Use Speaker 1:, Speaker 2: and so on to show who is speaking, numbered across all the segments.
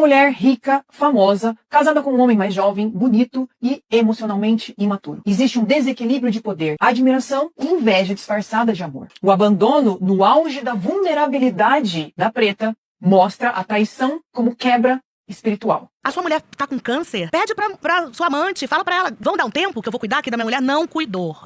Speaker 1: mulher rica, famosa, casada com um homem mais jovem, bonito e emocionalmente imaturo. Existe um desequilíbrio de poder, admiração e inveja disfarçada de amor. O abandono no auge da vulnerabilidade da preta mostra a traição como quebra espiritual.
Speaker 2: A sua mulher tá com câncer? Pede pra sua amante, fala pra ela, vamos dar um tempo que eu vou cuidar aqui da minha mulher? Não cuidou.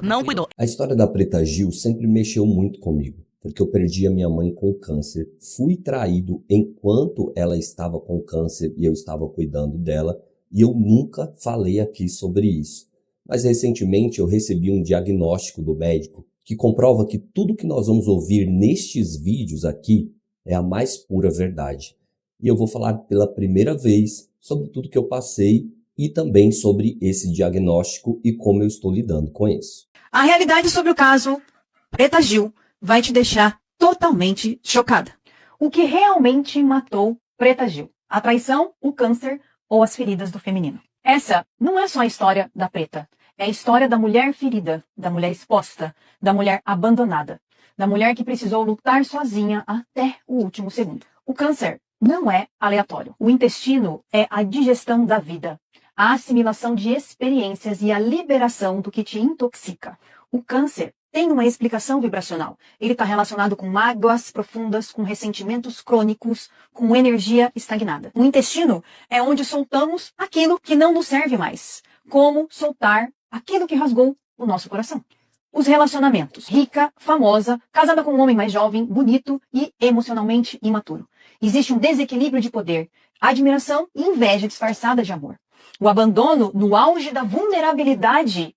Speaker 3: A história da Preta Gil sempre mexeu muito comigo, porque eu perdi a minha mãe com câncer, fui traído enquanto ela estava com câncer e eu estava cuidando dela, e eu nunca falei aqui sobre isso. Mas recentemente eu recebi um diagnóstico do médico que comprova que tudo que nós vamos ouvir nestes vídeos aqui é a mais pura verdade. E eu vou falar pela primeira vez sobre tudo que eu passei e também sobre esse diagnóstico e como eu estou lidando com isso.
Speaker 1: A realidade sobre o caso Preta Gil vai te deixar totalmente chocada. O que realmente matou Preta Gil? A traição, o câncer ou as feridas do feminino? Essa não é só a história da Preta. É a história da mulher ferida, da mulher exposta, da mulher abandonada, da mulher que precisou lutar sozinha até o último segundo. O câncer não é aleatório. O intestino é a digestão da vida, a assimilação de experiências e a liberação do que te intoxica. O câncer tem uma explicação vibracional. Ele está relacionado com mágoas profundas, com ressentimentos crônicos, com energia estagnada. O intestino é onde soltamos aquilo que não nos serve mais. Como soltar aquilo que rasgou o nosso coração. Os relacionamentos. Rica, famosa, casada com um homem mais jovem, bonito e emocionalmente imaturo. Existe um desequilíbrio de poder, admiração e inveja disfarçada de amor. O abandono no auge da vulnerabilidade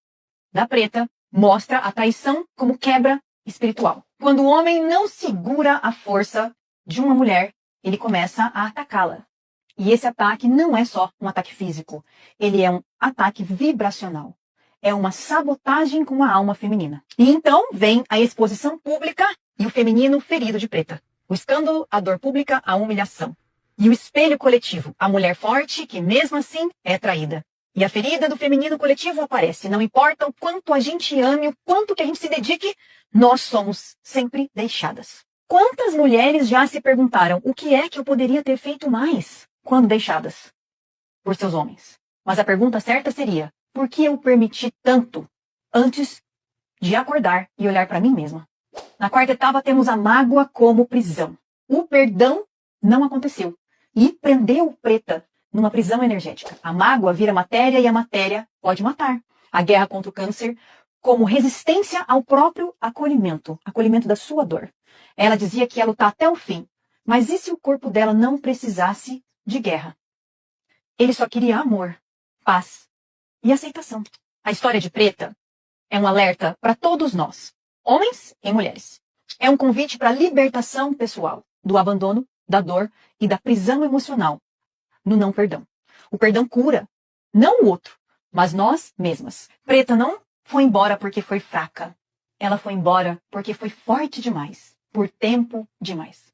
Speaker 1: da preta mostra a traição como quebra espiritual. Quando o homem não segura a força de uma mulher, ele começa a atacá-la. E esse ataque não é só um ataque físico, ele é um ataque vibracional. É uma sabotagem com a alma feminina. E então vem a exposição pública e o feminino ferido de preta. O escândalo, a dor pública, a humilhação. E o espelho coletivo, a mulher forte que mesmo assim é traída. E a ferida do feminino coletivo aparece. Não importa o quanto a gente ame, o quanto que a gente se dedique, nós somos sempre deixadas. Quantas mulheres já se perguntaram o que é que eu poderia ter feito mais quando deixadas por seus homens? Mas a pergunta certa seria, por que eu permiti tanto antes de acordar e olhar para mim mesma? Na quarta etapa temos a mágoa como prisão. O perdão não aconteceu e prendeu Preta numa prisão energética. A mágoa vira matéria e a matéria pode matar. A guerra contra o câncer como resistência ao próprio acolhimento da sua dor. Ela dizia que ia lutar até o fim, mas e se o corpo dela não precisasse de guerra? Ele só queria amor, paz e aceitação. A história de Preta é um alerta para todos nós, homens e mulheres. É um convite para a libertação pessoal do abandono, da dor e da prisão emocional no não perdão. O perdão cura, não o outro, mas nós mesmas. Preta não foi embora porque foi fraca. Ela foi embora porque foi forte demais, por tempo demais.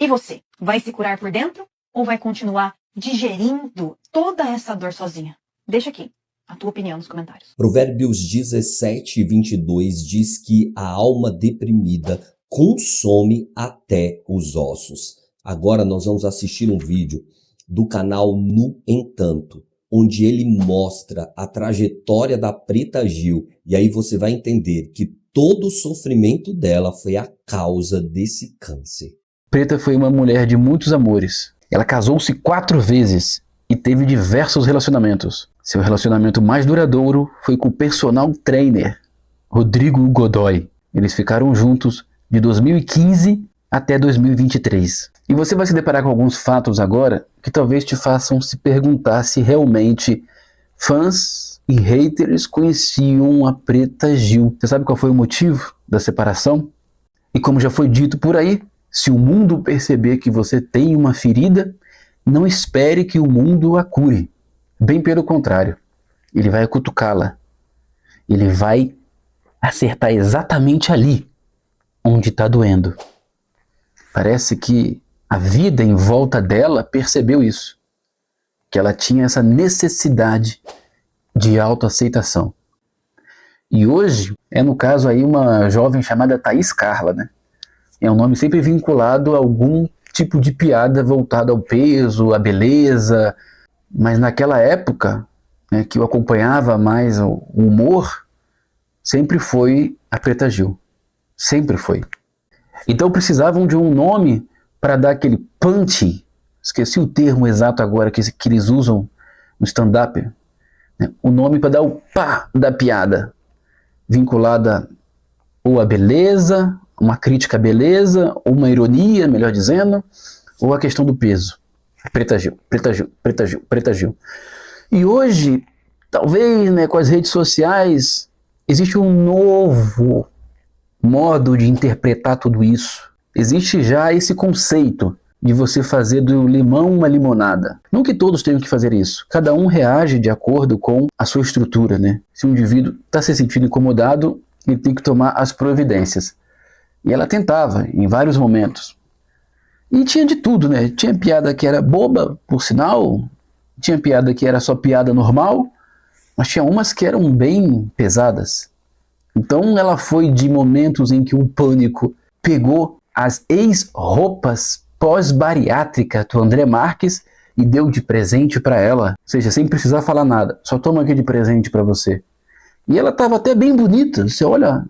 Speaker 1: E você, vai se curar por dentro ou vai continuar digerindo toda essa dor sozinha? Deixa aqui a tua opinião nos comentários.
Speaker 3: Provérbios 17:22 diz que a alma deprimida consome até os ossos. Agora nós vamos assistir um vídeo do canal No Entanto, onde ele mostra a trajetória da Preta Gil, e aí você vai entender que todo o sofrimento dela foi a causa desse câncer.
Speaker 4: Preta foi uma mulher de muitos amores. Ela casou-se 4 vezes e teve diversos relacionamentos. Seu relacionamento mais duradouro foi com o personal trainer Rodrigo Godoy. Eles ficaram juntos de 2015 até 2023. E você vai se deparar com alguns fatos agora que talvez te façam se perguntar se realmente fãs e haters conheciam a Preta Gil. Você sabe qual foi o motivo da separação? E como já foi dito por aí, se o mundo perceber que você tem uma ferida, não espere que o mundo a cure. Bem pelo contrário, ele vai cutucá-la. Ele vai acertar exatamente ali, onde está doendo. Parece que a vida em volta dela percebeu isso, que ela tinha essa necessidade de autoaceitação. E hoje é, no caso aí, uma jovem chamada Thaís Carla, né? É um nome sempre vinculado a algum tipo de piada voltada ao peso, à beleza, mas naquela época, né, que eu acompanhava mais o humor, sempre foi a Preta Gil. Sempre foi. Então precisavam de um nome para dar aquele punch, esqueci o termo exato agora que eles usam no stand-up, né? O nome para dar o pá da piada, vinculada ou à beleza, uma crítica à beleza, ou uma ironia, melhor dizendo, ou a questão do peso. Preta Gil, Preta Gil, Preta Gil, Preta Gil. E hoje, talvez, né, com as redes sociais, existe um novo modo de interpretar tudo isso. Existe já esse conceito de você fazer do limão uma limonada. Não que todos tenham que fazer isso. Cada um reage de acordo com a sua estrutura, né? Se um indivíduo está se sentindo incomodado, ele tem que tomar as providências. E ela tentava, em vários momentos. E tinha de tudo, né? Tinha piada que era boba, por sinal. Tinha piada que era só piada normal. Mas tinha umas que eram bem pesadas. Então ela foi de momentos em que o pânico pegou as ex-roupas pós-bariátrica do André Marques e deu de presente para ela. Ou seja, sem precisar falar nada. Só toma aqui de presente para você. E ela estava até bem bonita. Você olha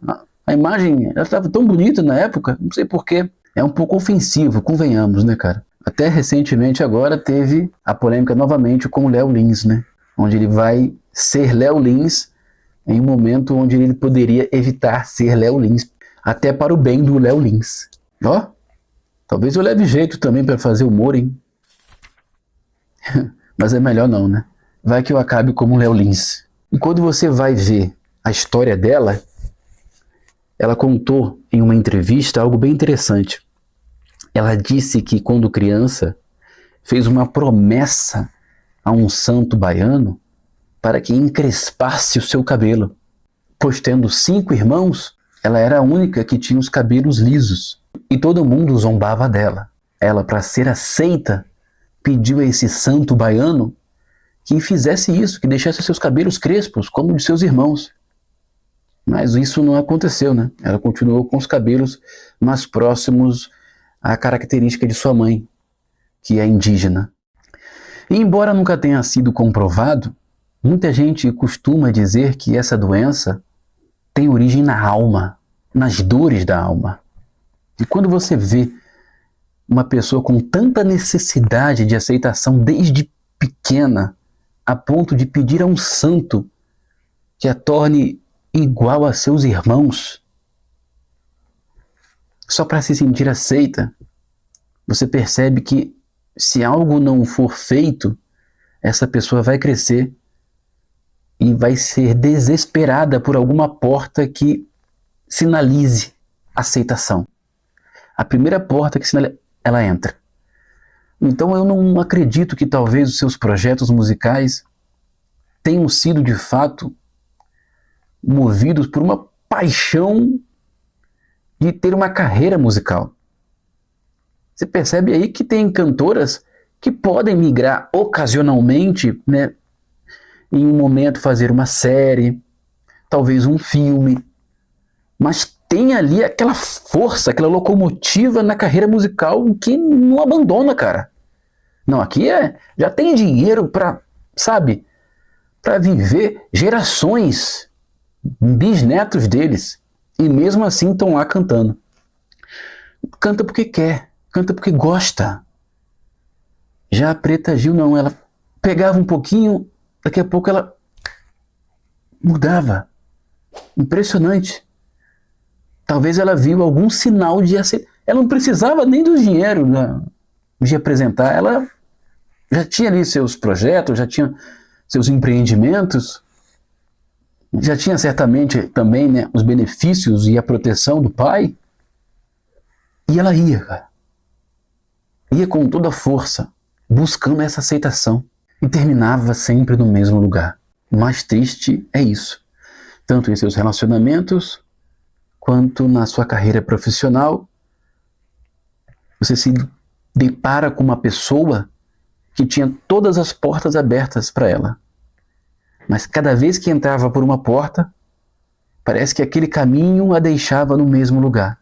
Speaker 4: a imagem, ela estava tão bonita na época. Não sei porquê. É um pouco ofensivo, convenhamos, né, cara? Até recentemente agora teve a polêmica novamente com o Léo Lins, né? Onde ele vai ser Léo Lins em um momento onde ele poderia evitar ser Léo Lins, até para o bem do Léo Lins. Ó, talvez eu leve jeito também para fazer humor, hein? Mas é melhor não, né? Vai que eu acabe como Léo Lins. E quando você vai ver a história dela, ela contou em uma entrevista algo bem interessante. Ela disse que quando criança fez uma promessa a um santo baiano para que encrespasse o seu cabelo, pois tendo 5 irmãos, ela era a única que tinha os cabelos lisos e todo mundo zombava dela. Ela, para ser aceita, pediu a esse santo baiano que fizesse isso, que deixasse seus cabelos crespos, como os de seus irmãos. Mas isso não aconteceu, né? Ela continuou com os cabelos mais próximos à característica de sua mãe, que é indígena. E embora nunca tenha sido comprovado, muita gente costuma dizer que essa doença tem origem na alma, nas dores da alma. E quando você vê uma pessoa com tanta necessidade de aceitação desde pequena, a ponto de pedir a um santo que a torne igual a seus irmãos, só para se sentir aceita, você percebe que se algo não for feito, essa pessoa vai crescer e vai ser desesperada por alguma porta que sinalize aceitação. A primeira porta que sinaliza, ela entra. Então eu não acredito que talvez os seus projetos musicais tenham sido de fato movidos por uma paixão de ter uma carreira musical. Você percebe aí que tem cantoras que podem migrar ocasionalmente, né, em um momento fazer uma série, talvez um filme, mas tem ali aquela força, aquela locomotiva na carreira musical que não abandona, cara. Não, aqui já tem dinheiro para, sabe, para viver gerações, bisnetos deles, e mesmo assim estão lá cantando. Canta porque quer, canta porque gosta. Já a Preta Gil não, ela pegava um pouquinho, daqui a pouco ela mudava. Impressionante. Talvez ela viu algum sinal de aceitar. Ela não precisava nem do dinheiro, né, de apresentar. Ela já tinha ali seus projetos, já tinha seus empreendimentos, já tinha certamente também, né, os benefícios e a proteção do pai. E ela ia, cara. Ia com toda a força, buscando essa aceitação. E terminava sempre no mesmo lugar. O mais triste é isso. Tanto em seus relacionamentos, quanto na sua carreira profissional, você se depara com uma pessoa que tinha todas as portas abertas para ela. Mas cada vez que entrava por uma porta, parece que aquele caminho a deixava no mesmo lugar.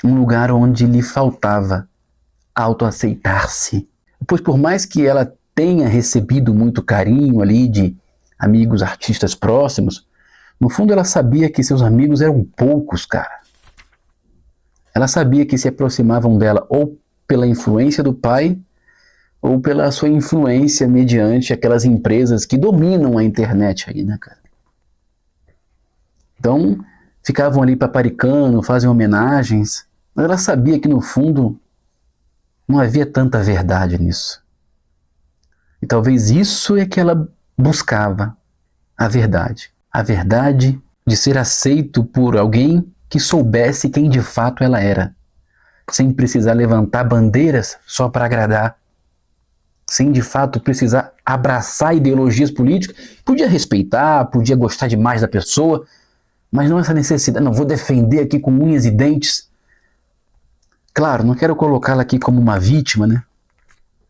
Speaker 4: um lugar onde lhe faltava autoaceitar-se. Pois por mais que ela tenha recebido muito carinho ali de amigos artistas próximos, no fundo ela sabia que seus amigos eram poucos, cara. Ela sabia que se aproximavam dela ou pela influência do pai, ou pela sua influência mediante aquelas empresas que dominam a internet aí, né, cara? Então, ficavam ali paparicando, fazem homenagens, mas ela sabia que no fundo não havia tanta verdade nisso. E talvez isso é que ela buscava, a verdade. A verdade de ser aceito por alguém que soubesse quem de fato ela era, sem precisar levantar bandeiras só para agradar, sem de fato precisar abraçar ideologias políticas. Podia respeitar, podia gostar demais da pessoa, mas não essa necessidade, não, vou defender aqui com unhas e dentes. Claro, não quero colocá-la aqui como uma vítima, né?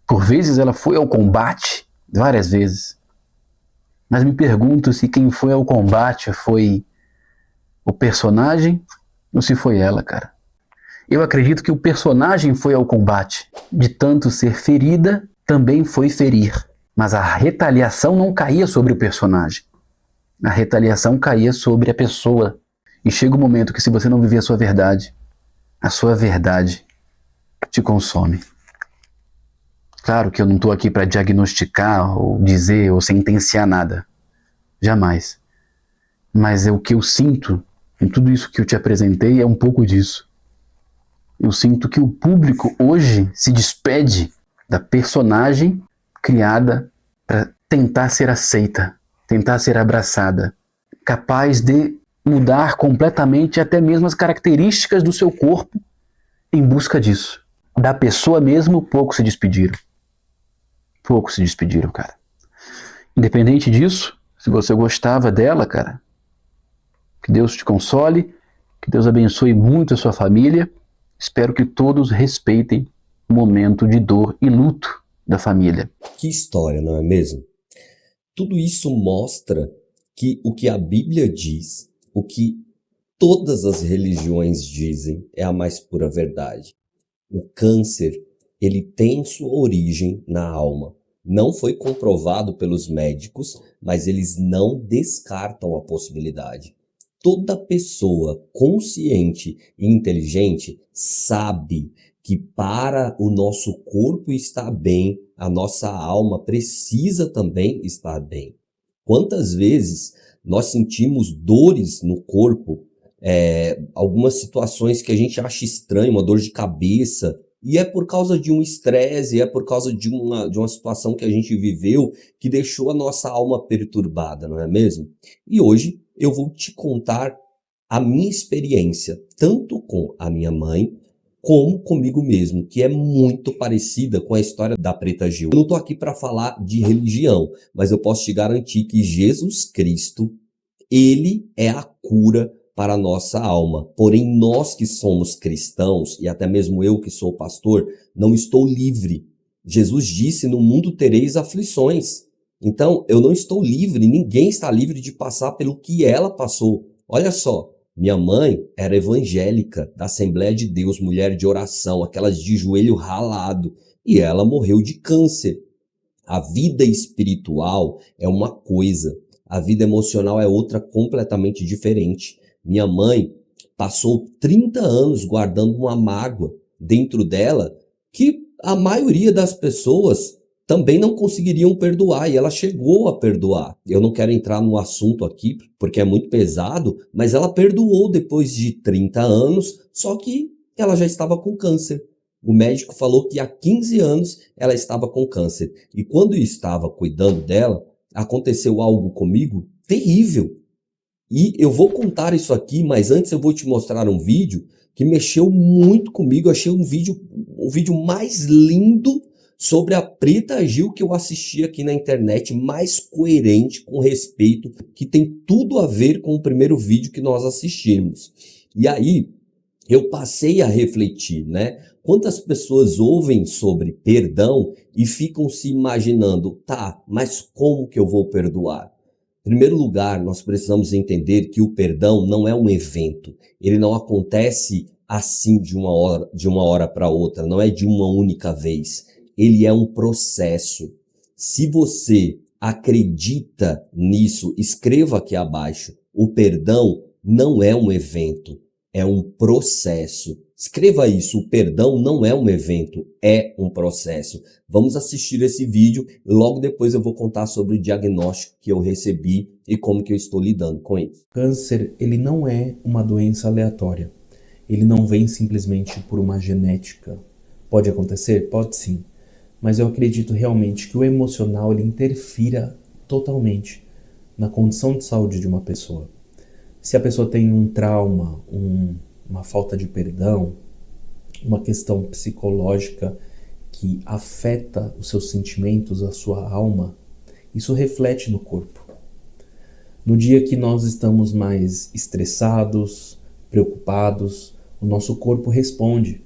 Speaker 4: Por vezes ela foi ao combate, várias vezes. Mas me pergunto se quem foi ao combate foi o personagem ou se foi ela, cara. Eu acredito que o personagem foi ao combate. De tanto ser ferida, também foi ferir. Mas a retaliação não caía sobre o personagem. A retaliação caía sobre a pessoa. E chega um momento que se você não viver a sua verdade te consome. Claro que eu não estou aqui para diagnosticar ou dizer ou sentenciar nada. Jamais. Mas é o que eu sinto em tudo isso que eu te apresentei é um pouco disso. Eu sinto que o público hoje se despede da personagem criada para tentar ser aceita, tentar ser abraçada, capaz de mudar completamente até mesmo as características do seu corpo em busca disso. Da pessoa mesmo, poucos se despediram. Poucos se despediram, cara. Independente disso, se você gostava dela, cara, que Deus te console, que Deus abençoe muito a sua família. Espero que todos respeitem o momento de dor e luto da família.
Speaker 3: Que história, não é mesmo? Tudo isso mostra que o que a Bíblia diz, o que todas as religiões dizem, é a mais pura verdade. O câncer, ele tem sua origem na alma. Não foi comprovado pelos médicos, mas eles não descartam a possibilidade. Toda pessoa consciente e inteligente sabe que para o nosso corpo estar bem, a nossa alma precisa também estar bem. Quantas vezes nós sentimos dores no corpo, algumas situações que a gente acha estranho, uma dor de cabeça, e é por causa de um estresse, é por causa de uma situação que a gente viveu que deixou a nossa alma perturbada, não é mesmo? E hoje eu vou te contar a minha experiência, tanto com a minha mãe, como comigo mesmo, que é muito parecida com a história da Preta Gil. Eu não estou aqui para falar de religião, mas eu posso te garantir que Jesus Cristo, ele é a cura para a nossa alma. Porém, nós que somos cristãos, e até mesmo eu que sou pastor, não estou livre. Jesus disse, no mundo tereis aflições. Então, eu não estou livre, ninguém está livre de passar pelo que ela passou. Olha só, minha mãe era evangélica, da Assembleia de Deus, mulher de oração, aquelas de joelho ralado, e ela morreu de câncer. A vida espiritual é uma coisa, a vida emocional é outra completamente diferente. Minha mãe passou 30 anos guardando uma mágoa dentro dela que a maioria das pessoas também não conseguiriam perdoar, e ela chegou a perdoar. Eu não quero entrar no assunto aqui, porque é muito pesado, mas ela perdoou depois de 30 anos, só que ela já estava com câncer. O médico falou que há 15 anos ela estava com câncer. E quando eu estava cuidando dela, aconteceu algo comigo terrível. E eu vou contar isso aqui, mas antes eu vou te mostrar um vídeo que mexeu muito comigo. Eu achei um vídeo mais lindo sobre a Preta Gil que eu assisti aqui na internet, mais coerente, com respeito, que tem tudo a ver com o primeiro vídeo que nós assistimos. E aí, eu passei a refletir, né? Quantas pessoas ouvem sobre perdão e ficam se imaginando, tá, mas como que eu vou perdoar? Em primeiro lugar, nós precisamos entender que o perdão não é um evento. Ele não acontece assim de uma hora para outra, não é de uma única vez. Ele é um processo. Se você acredita nisso, escreva aqui abaixo. O perdão não é um evento, é um processo. Escreva isso, o perdão não é um evento, é um processo. Vamos assistir esse vídeo e logo depois eu vou contar sobre o diagnóstico que eu recebi e como que eu estou lidando com isso.
Speaker 5: Câncer, ele não é uma doença aleatória. Ele não vem simplesmente por uma genética. Pode acontecer? Pode sim. Mas eu acredito realmente que o emocional ele interfira totalmente na condição de saúde de uma pessoa. Se a pessoa tem um trauma, uma falta de perdão, uma questão psicológica que afeta os seus sentimentos, a sua alma, isso reflete no corpo. No dia que nós estamos mais estressados, preocupados, o nosso corpo responde.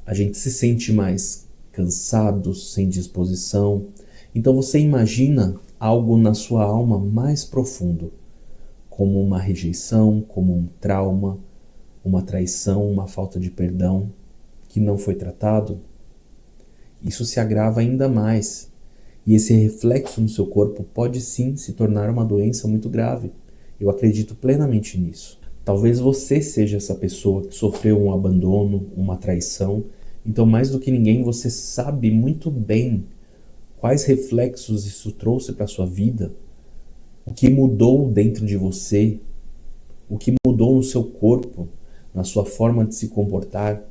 Speaker 5: A gente se sente mais cansado, sem disposição. Então você imagina algo na sua alma mais profundo, como uma rejeição, como um trauma, uma traição, uma falta de perdão que não foi tratado. Isso se agrava ainda mais. E esse reflexo no seu corpo pode sim se tornar uma doença muito grave. Eu acredito plenamente nisso. Talvez você seja essa pessoa que sofreu um abandono, uma traição. Então, mais do que ninguém, você sabe muito bem quais reflexos isso trouxe para a sua vida, o que mudou dentro de você, o que mudou no seu corpo, na sua forma de se comportar.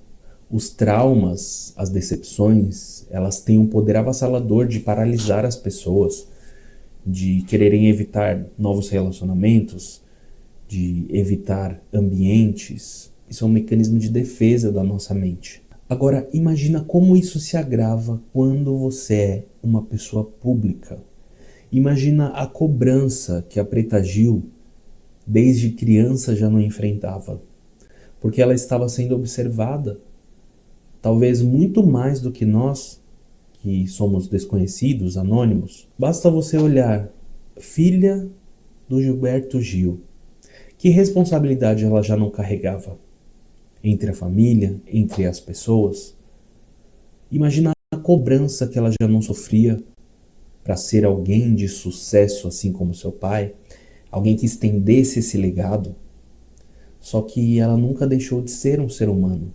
Speaker 5: Os traumas, as decepções, elas têm um poder avassalador de paralisar as pessoas, de quererem evitar novos relacionamentos, de evitar ambientes. Isso é um mecanismo de defesa da nossa mente. Agora, imagina como isso se agrava quando você é uma pessoa pública. Imagina a cobrança que a Preta Gil, desde criança, já não enfrentava. Porque ela estava sendo observada, talvez muito mais do que nós, que somos desconhecidos, anônimos. Basta você olhar, filha do Gilberto Gil. Que responsabilidade ela já não carregava? Entre a família, entre as pessoas. Imagina a cobrança que ela já não sofria para ser alguém de sucesso, assim como seu pai, alguém que estendesse esse legado. Só que ela nunca deixou de ser um ser humano.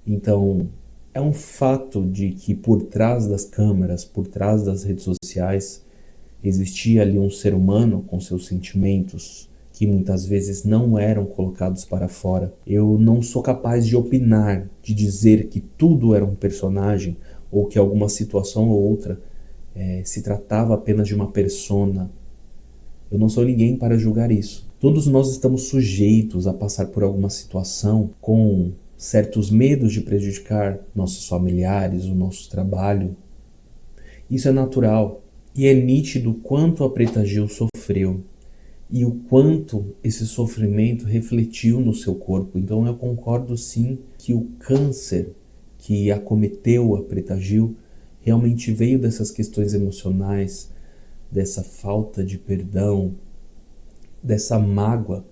Speaker 5: Então, é um fato de que por trás das câmeras, por trás das redes sociais, existia ali um ser humano com seus sentimentos, que muitas vezes não eram colocados para fora. Eu não sou capaz de opinar, de dizer que tudo era um personagem ou que alguma situação ou outra se tratava apenas de uma persona. Eu não sou ninguém para julgar isso. Todos nós estamos sujeitos a passar por alguma situação com certos medos de prejudicar nossos familiares, o nosso trabalho. Isso é natural e é nítido o quanto a Preta Gil sofreu e o quanto esse sofrimento refletiu no seu corpo. Então eu concordo sim que o câncer que acometeu a Preta Gil realmente veio dessas questões emocionais, dessa falta de perdão, dessa mágoa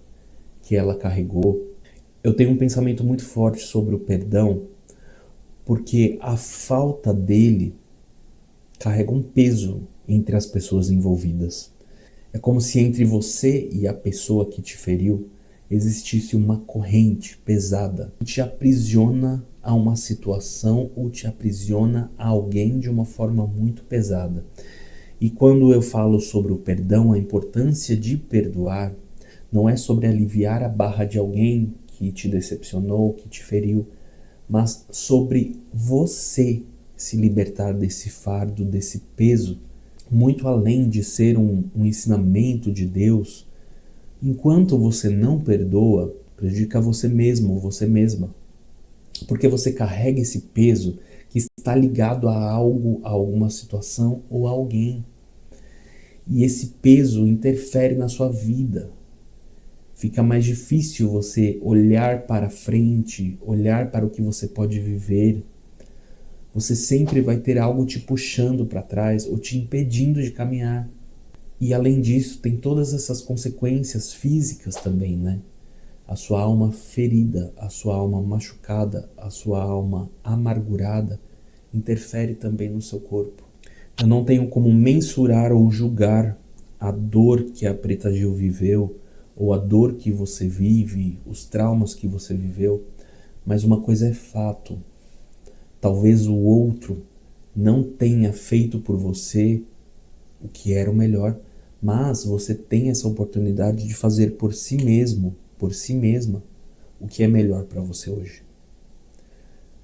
Speaker 5: que ela carregou. Eu tenho um pensamento muito forte sobre o perdão, porque a falta dele carrega um peso entre as pessoas envolvidas. É como se entre você e a pessoa que te feriu existisse uma corrente pesada que te aprisiona a uma situação ou te aprisiona a alguém de uma forma muito pesada. E quando eu falo sobre o perdão, a importância de perdoar não é sobre aliviar a barra de alguém que te decepcionou, que te feriu, mas sobre você se libertar desse fardo, desse peso, muito além de ser um ensinamento de Deus. Enquanto você não perdoa, prejudica você mesmo ou você mesma, porque você carrega esse peso que está ligado a algo, a alguma situação ou a alguém. E esse peso interfere na sua vida. Fica mais difícil você olhar para frente, olhar para o que você pode viver. Você sempre vai ter algo te puxando para trás ou te impedindo de caminhar. E além disso, tem todas essas consequências físicas também, né? a sua alma ferida, a sua alma machucada, a sua alma amargurada, interfere também no seu corpo. Eu não tenho como mensurar ou julgar a dor que a Preta Gil viveu, ou a dor que você vive, os traumas que você viveu, mas uma coisa é fato. Talvez o outro não tenha feito por você o que era o melhor, mas você tem essa oportunidade de fazer por si mesmo, por si mesma, o que é melhor para você hoje.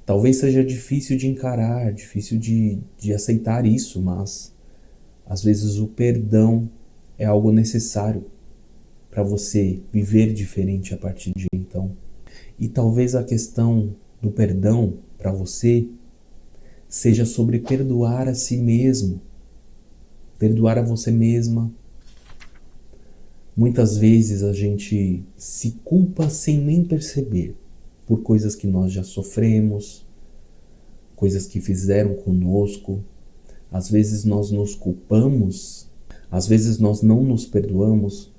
Speaker 5: Talvez seja difícil de encarar, difícil de aceitar isso, mas às vezes o perdão é algo necessário para você viver diferente a partir de então. E talvez a questão do perdão para você seja sobre perdoar a si mesmo, perdoar a você mesma. Muitas vezes a gente se culpa sem nem perceber por coisas que nós já sofremos, coisas que fizeram conosco. Às vezes nós nos culpamos, às vezes nós não nos perdoamos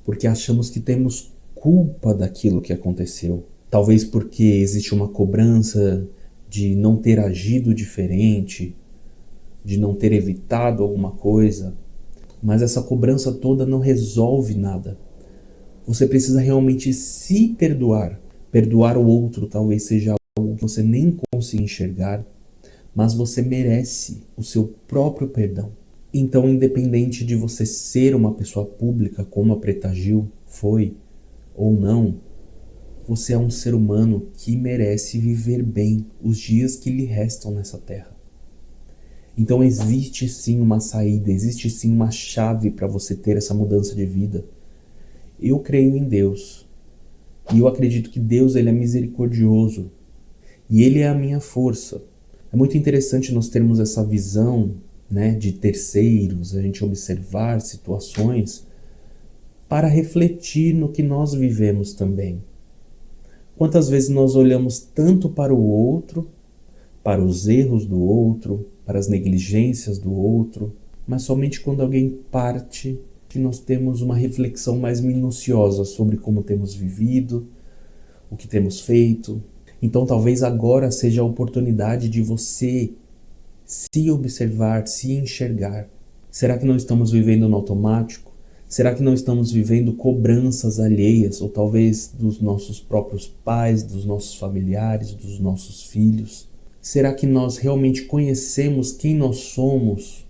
Speaker 5: porque achamos que temos culpa daquilo que aconteceu. Talvez porque existe uma cobrança de não ter agido diferente, de não ter evitado alguma coisa, mas essa cobrança toda não resolve nada. Você precisa realmente se perdoar. Perdoar o outro talvez seja algo que você nem consiga enxergar, mas você merece o seu próprio perdão. Então, independente de você ser uma pessoa pública, como a Preta Gil foi ou não, você é um ser humano que merece viver bem os dias que lhe restam nessa terra. Então existe sim uma saída, existe sim uma chave para você ter essa mudança de vida. Eu creio em Deus. E eu acredito que Deus, ele é misericordioso. E ele é a minha força. É muito interessante nós termos essa visão, né, de terceiros, a gente observar situações para refletir no que nós vivemos também. Quantas vezes nós olhamos tanto para o outro, para os erros do outro, para as negligências do outro, mas somente quando alguém parte que nós temos uma reflexão mais minuciosa sobre como temos vivido, o que temos feito. Então talvez agora seja a oportunidade de você se observar, se enxergar. Será que não estamos vivendo no automático? Será que não estamos vivendo cobranças alheias, ou talvez dos nossos próprios pais, dos nossos familiares, dos nossos filhos? Será que nós realmente conhecemos quem nós somos,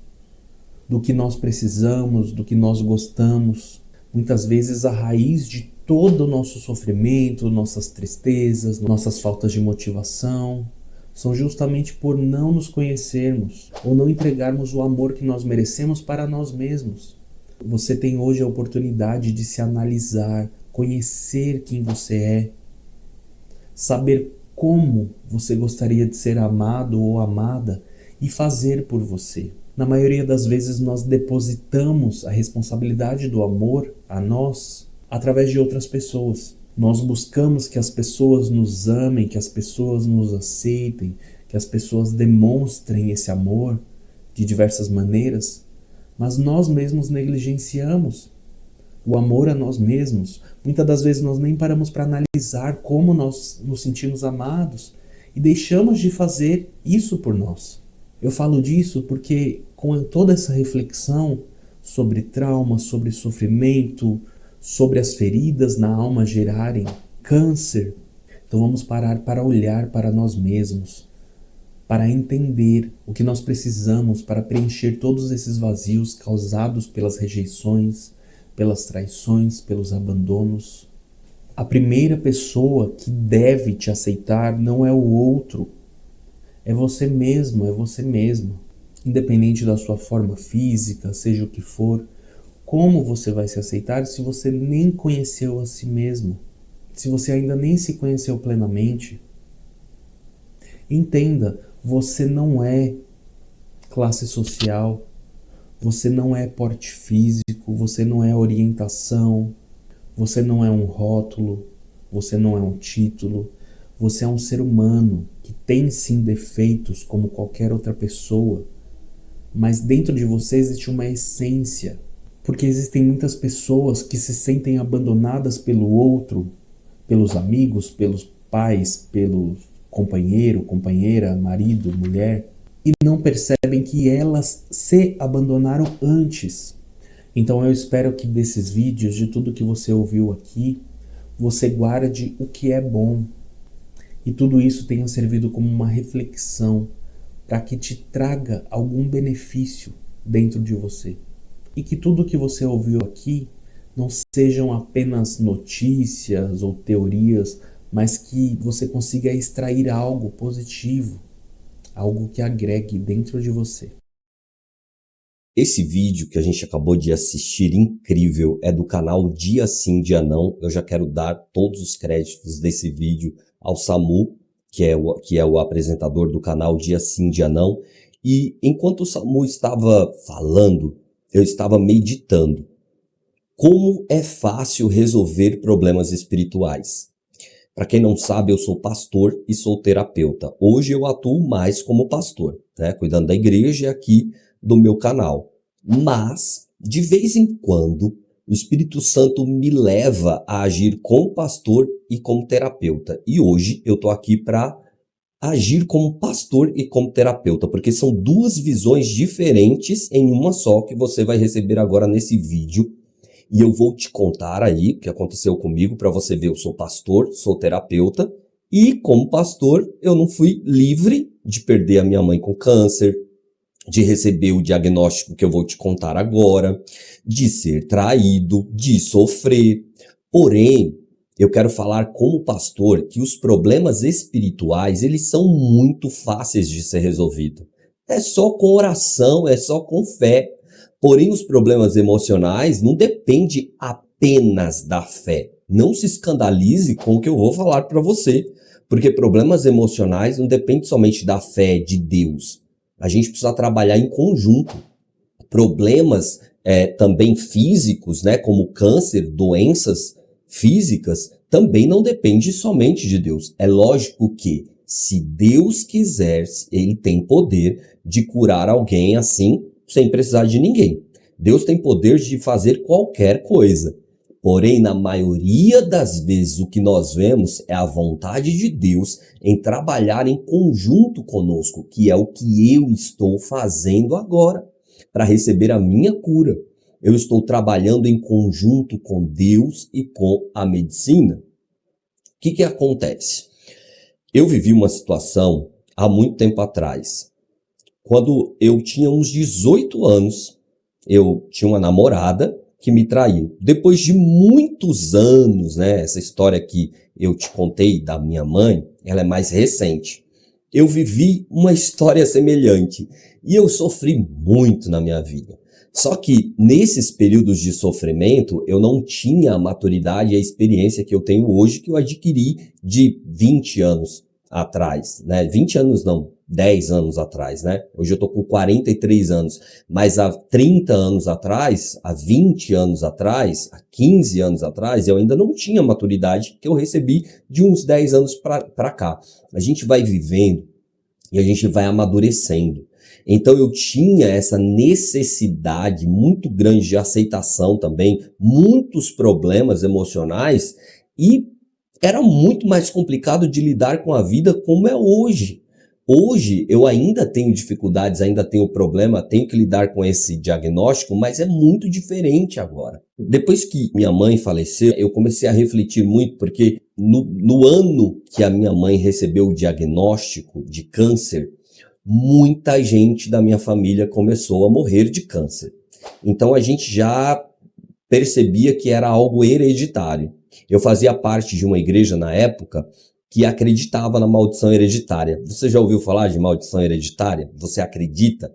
Speaker 5: do que nós precisamos, do que nós gostamos? Muitas vezes a raiz de todo o nosso sofrimento, nossas tristezas, nossas faltas de motivação, são justamente por não nos conhecermos ou não entregarmos o amor que nós merecemos para nós mesmos. Você tem hoje a oportunidade de se analisar, conhecer quem você é, saber como você gostaria de ser amado ou amada e fazer por você. Na maioria das vezes nós depositamos a responsabilidade do amor a nós através de outras pessoas. Nós buscamos que as pessoas nos amem, que as pessoas nos aceitem, que as pessoas demonstrem esse amor de diversas maneiras, mas nós mesmos negligenciamos o amor a nós mesmos. Muitas das vezes nós nem paramos para analisar como nós nos sentimos amados e deixamos de fazer isso por nós. Eu falo disso porque com toda essa reflexão sobre trauma, sobre sofrimento, sobre as feridas na alma gerarem câncer, então vamos parar para olhar para nós mesmos, para entender o que nós precisamos para preencher todos esses vazios causados pelas rejeições, pelas traições, pelos abandonos. A primeira pessoa que deve te aceitar não é o outro, é você mesmo, é você mesma. Independente da sua forma física, seja o que for, como você vai se aceitar se você nem conheceu a si mesmo? Se você ainda nem se conheceu plenamente? Entenda, você não é classe social, você não é porte físico, você não é orientação, você não é um rótulo, você não é um título, você é um ser humano que tem sim defeitos como qualquer outra pessoa, mas dentro de você existe uma essência, porque existem muitas pessoas que se sentem abandonadas pelo outro pelos amigos, pelos pais, pelo companheiro, companheira, marido, mulher, e não percebem que elas se abandonaram antes. Então eu espero que desses vídeos, de tudo que você ouviu aqui, você guarde o que é bom. E tudo isso tenha servido como uma reflexão para que te traga algum benefício dentro de você. E que tudo que você ouviu aqui não sejam apenas notícias ou teorias, mas que você consiga extrair algo positivo, algo que agregue dentro de você.
Speaker 3: Esse vídeo que a gente acabou de assistir, incrível, é do canal Dia Sim, Dia Não. Eu já quero dar todos os créditos desse vídeo ao Samu, que é o apresentador do canal Dia Sim, Dia Não. E enquanto o Samu estava falando, eu estava meditando. Como é fácil resolver problemas espirituais. Para quem não sabe, eu sou pastor e sou terapeuta. Hoje eu atuo mais como pastor, né? Cuidando da igreja aqui do meu canal. Mas, de vez em quando, o Espírito Santo me leva a agir como pastor e como terapeuta. E hoje eu estou aqui para agir como pastor e como terapeuta, porque são duas visões diferentes em uma só que você vai receber agora nesse vídeo. E eu vou te contar aí o que aconteceu comigo para você ver. Eu sou pastor, sou terapeuta e como pastor eu não fui livre de perder a minha mãe com câncer, de receber o diagnóstico que eu vou te contar agora, de ser traído, de sofrer. Porém, eu quero falar como pastor que os problemas espirituais, eles são muito fáceis de ser resolvidos. É só com oração, é só com fé. Porém, os problemas emocionais não dependem apenas da fé. Não se escandalize com o que eu vou falar para você, porque problemas emocionais não dependem somente da fé de Deus. A gente precisa trabalhar em conjunto. Problemas também físicos, né, como câncer, doenças físicas, também não dependem somente de Deus. É lógico que, se Deus quiser, Ele tem poder de curar alguém assim, sem precisar de ninguém. Deus tem poder de fazer qualquer coisa. Porém, na maioria das vezes, o que nós vemos é a vontade de Deus em trabalhar em conjunto conosco, que é o que eu estou fazendo agora, para receber a minha cura. Eu estou trabalhando em conjunto com Deus e com a medicina. O que acontece? Eu vivi uma situação há muito tempo atrás. Quando eu tinha uns 18 anos, eu tinha uma namorada que me traiu. Depois de muitos anos, né, essa história que eu te contei da minha mãe, ela é mais recente. Eu vivi uma história semelhante e eu sofri muito na minha vida. Só que nesses períodos de sofrimento, eu não tinha a maturidade e a experiência que eu tenho hoje, que eu adquiri de 20 anos atrás, né? 20 anos não, 10 anos atrás, né? Hoje eu tô com 43 anos, mas há 30 anos atrás, há 20 anos atrás, há 15 anos atrás, eu ainda não tinha a maturidade que eu recebi de uns 10 anos para cá. A gente vai vivendo e a gente vai amadurecendo. Então eu tinha essa necessidade muito grande de aceitação também, muitos problemas emocionais e era muito mais complicado de lidar com a vida como é hoje. Hoje eu ainda tenho dificuldades, ainda tenho problema, tenho que lidar com esse diagnóstico, mas é muito diferente agora. Depois que minha mãe faleceu, eu comecei a refletir muito, porque no ano que a minha mãe recebeu o diagnóstico de câncer, muita gente da minha família começou a morrer de câncer. Então a gente já percebia que era algo hereditário. Eu fazia parte de uma igreja na época que acreditava na maldição hereditária. Você já ouviu falar de maldição hereditária? Você acredita?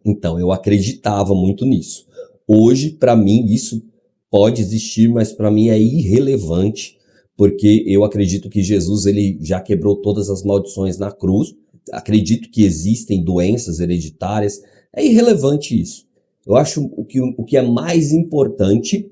Speaker 3: Então, eu acreditava muito nisso. Hoje, para mim, isso pode existir, mas para mim é irrelevante, porque eu acredito que Jesus ele já quebrou todas as maldições na cruz. Acredito que existem doenças hereditárias. É irrelevante isso. Eu acho o que é mais importante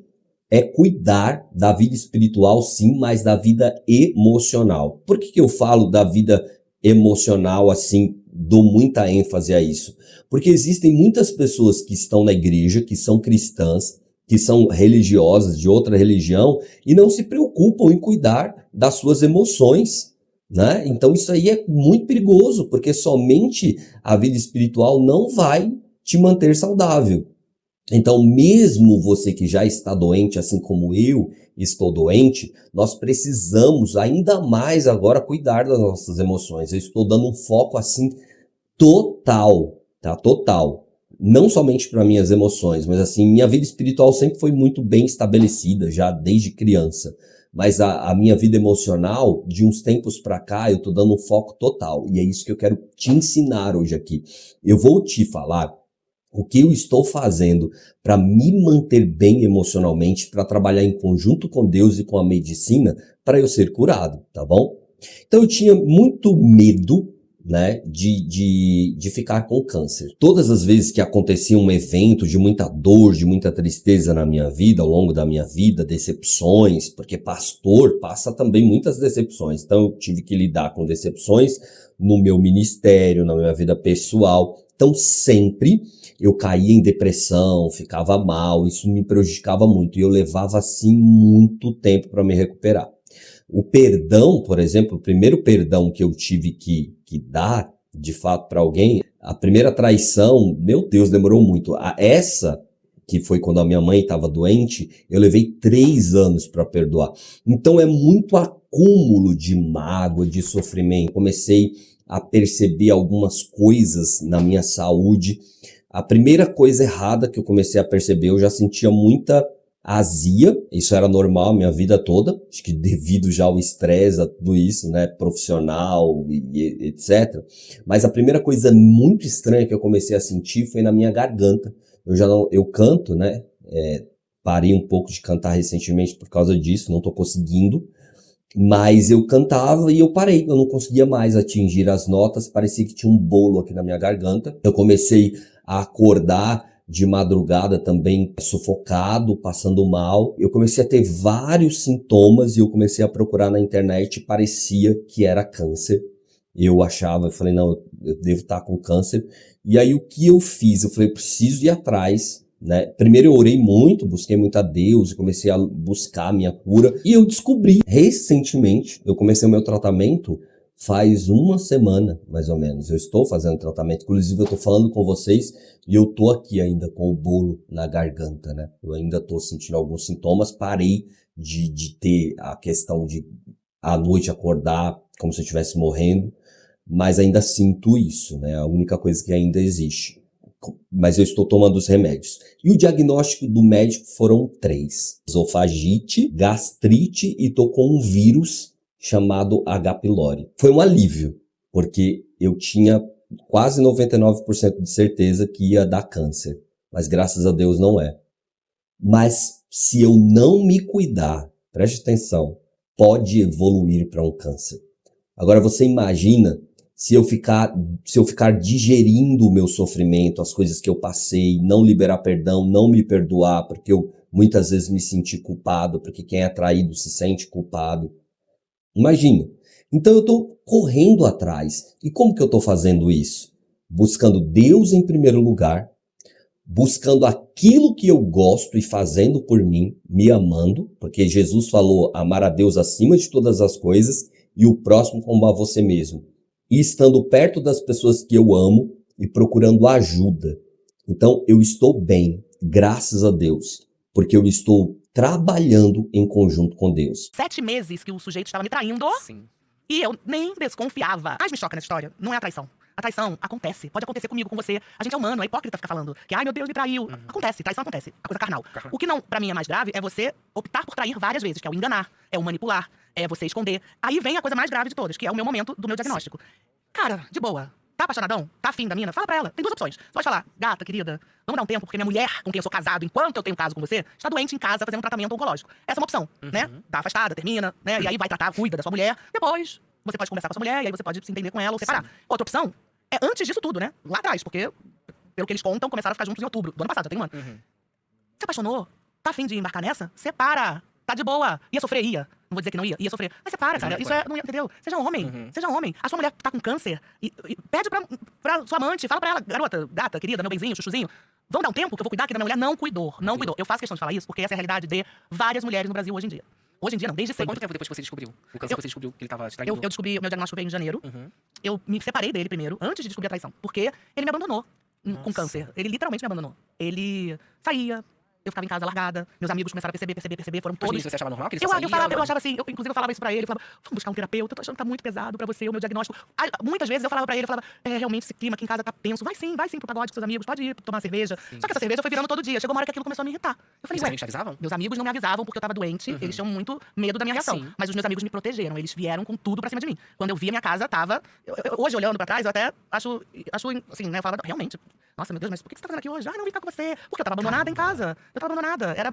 Speaker 3: é cuidar da vida espiritual, sim, mas da vida emocional. Por que eu falo da vida emocional assim, dou muita ênfase a isso? Porque existem muitas pessoas que estão na igreja, que são cristãs, que são religiosas, de outra religião, e não se preocupam em cuidar das suas emoções, né? Então isso aí é muito perigoso, porque somente a vida espiritual não vai te manter saudável. Então, mesmo você que já está doente, assim como eu estou doente, nós precisamos ainda mais agora cuidar das nossas emoções. Eu estou dando um foco assim total, tá? Total. Não somente para minhas emoções, mas assim, minha vida espiritual sempre foi muito bem estabelecida, já desde criança. Mas a minha vida emocional, de uns tempos para cá, eu tô dando um foco total. E é isso que eu quero te ensinar hoje aqui. Eu vou te falar o que eu estou fazendo para me manter bem emocionalmente, para trabalhar em conjunto com Deus e com a medicina, para eu ser curado, tá bom? Então eu tinha muito medo, né, de ficar com câncer. Todas as vezes que acontecia um evento de muita dor, de muita tristeza na minha vida, ao longo da minha vida, decepções, porque pastor passa também muitas decepções, então eu tive que lidar com decepções no meu ministério, na minha vida pessoal. Então sempre eu caía em depressão, ficava mal, isso me prejudicava muito e eu levava assim muito tempo para me recuperar. O perdão, por exemplo, o primeiro perdão que eu tive que dar, de fato, para alguém, a primeira traição, meu Deus, demorou muito. Essa, que foi quando a minha mãe estava doente, eu levei 3 anos para perdoar. Então é muito acúmulo de mágoa, de sofrimento. Comecei a perceber algumas coisas na minha saúde. A primeira coisa errada que eu comecei a perceber, eu já sentia muita azia, isso era normal a minha vida toda, acho que devido já ao estresse, a tudo isso, né, profissional e etc. Mas a primeira coisa muito estranha que eu comecei a sentir foi na minha garganta. Eu canto, né, parei um pouco de cantar recentemente por causa disso, não tô conseguindo, mas eu cantava e eu parei, eu não conseguia mais atingir as notas, parecia que tinha um bolo aqui na minha garganta. Eu comecei a acordar de madrugada também sufocado, passando mal. Eu comecei a ter vários sintomas e eu comecei a procurar na internet, parecia que era câncer. Eu falei, não, eu devo estar com câncer. E aí o que eu fiz? Eu falei, preciso ir atrás, né? Primeiro eu orei muito, busquei muito a Deus, comecei a buscar a minha cura. E eu descobri, recentemente, eu comecei o meu tratamento faz 1 semana, mais ou menos. Eu estou fazendo tratamento, inclusive eu estou falando com vocês e eu tô aqui ainda com o bolo na garganta, né? Eu ainda tô sentindo alguns sintomas, parei de ter a questão de à noite acordar como se eu estivesse morrendo, mas ainda sinto isso, né? A única coisa que ainda existe. Mas eu estou tomando os remédios. E o diagnóstico do médico foram 3. Esofagite, gastrite e tô com um vírus chamado H. pylori. Foi um alívio, porque eu tinha quase 99% de certeza que ia dar câncer, mas graças a Deus não é. Mas se eu não me cuidar, preste atenção, pode evoluir para um câncer. Agora você imagina se eu ficar digerindo o meu sofrimento, as coisas que eu passei, não liberar perdão, não me perdoar, porque eu muitas vezes me senti culpado, porque quem é traído se sente culpado. Imagina. Então eu estou correndo atrás. E como que eu estou fazendo isso? Buscando Deus em primeiro lugar, buscando aquilo que eu gosto e fazendo por mim, me amando, porque Jesus falou amar a Deus acima de todas as coisas e o próximo como a você mesmo. E estando perto das pessoas que eu amo e procurando ajuda. Então eu estou bem, graças a Deus, porque eu estou trabalhando em conjunto com Deus.
Speaker 2: 7 meses que o sujeito estava me traindo. Sim. E eu nem desconfiava. Mas me choca nessa história, não é a traição. A traição acontece, pode acontecer comigo, com você. A gente é humano, é hipócrita ficar falando que, ai meu Deus, me traiu. Acontece, traição acontece, a coisa carnal. O que não, pra mim, é mais grave é você optar por trair várias vezes, que é o enganar, é o manipular, é você esconder. Aí vem a coisa mais grave de todas, que é o meu momento do meu diagnóstico. Cara, de boa, tá apaixonadão? Tá afim da mina? Fala pra ela, tem 2 opções. Você pode falar, gata, querida, vamos dar um tempo, porque minha mulher, com quem eu sou casado, enquanto eu tenho caso com você, está doente em casa fazendo um tratamento oncológico. Essa é uma opção, né? Tá afastada, termina, né? E aí vai tratar, cuida da sua mulher. Depois, você pode conversar com a sua mulher, e aí você pode se entender com ela ou separar. Outra opção é antes disso tudo, né? Lá atrás, porque, pelo que eles contam, começaram a ficar juntos em outubro do ano passado, já tem um ano. Se apaixonou? Tá afim de embarcar nessa? Separa! Tá de boa. Ia sofrer, ia. Não vou dizer que não ia sofrer. Mas você para, cara. Isso é, não ia, entendeu? Seja homem. Seja homem. A sua mulher tá com câncer e pede pra sua amante, fala pra ela, garota, gata, querida, meu benzinho, chuchuzinho, vamos dar um tempo que eu vou cuidar aqui da minha mulher. Não cuidou. Eu faço questão de falar isso porque essa é a realidade de várias mulheres no Brasil hoje em dia. Hoje em dia não, desde
Speaker 6: Foi
Speaker 2: sempre.
Speaker 6: quanto tempo depois que você descobriu? O câncer que você descobriu que ele tava te traindo?
Speaker 2: Eu descobri, meu diagnóstico veio em janeiro. Eu me separei dele primeiro, antes de descobrir a traição. Porque ele me abandonou com câncer. Ele literalmente me abandonou. Ele saía, eu ficava em casa largada, meus amigos começaram a perceber, foram
Speaker 6: Mas
Speaker 2: todos...
Speaker 6: no início você achava normal que ele
Speaker 2: Eu
Speaker 6: só saía?
Speaker 2: achava assim, inclusive eu falava isso pra ele, eu falava, vamos buscar um terapeuta, eu tô achando que tá muito pesado pra você, o meu diagnóstico. Muitas vezes eu falava pra ele, realmente esse clima aqui em casa tá tenso, vai sim pro pagode com seus amigos, pode ir tomar cerveja. Só que essa cerveja foi virando todo dia, chegou uma hora que aquilo começou a me irritar. Eu falei,
Speaker 6: Os amigos te avisavam?
Speaker 2: meus amigos não me avisavam porque eu tava doente, eles tinham muito medo da minha reação.
Speaker 6: Sim.
Speaker 2: Mas os meus amigos me protegeram, eles vieram com tudo pra cima de mim. Quando eu vi a minha casa, tava... hoje, olhando pra trás, eu até acho assim, né, eu falava, realmente, nossa, meu Deus, mas por que você tá fazendo aqui hoje? Ah, não vim ficar com você. Porque eu tava abandonada em casa. Eu tava abandonada. Era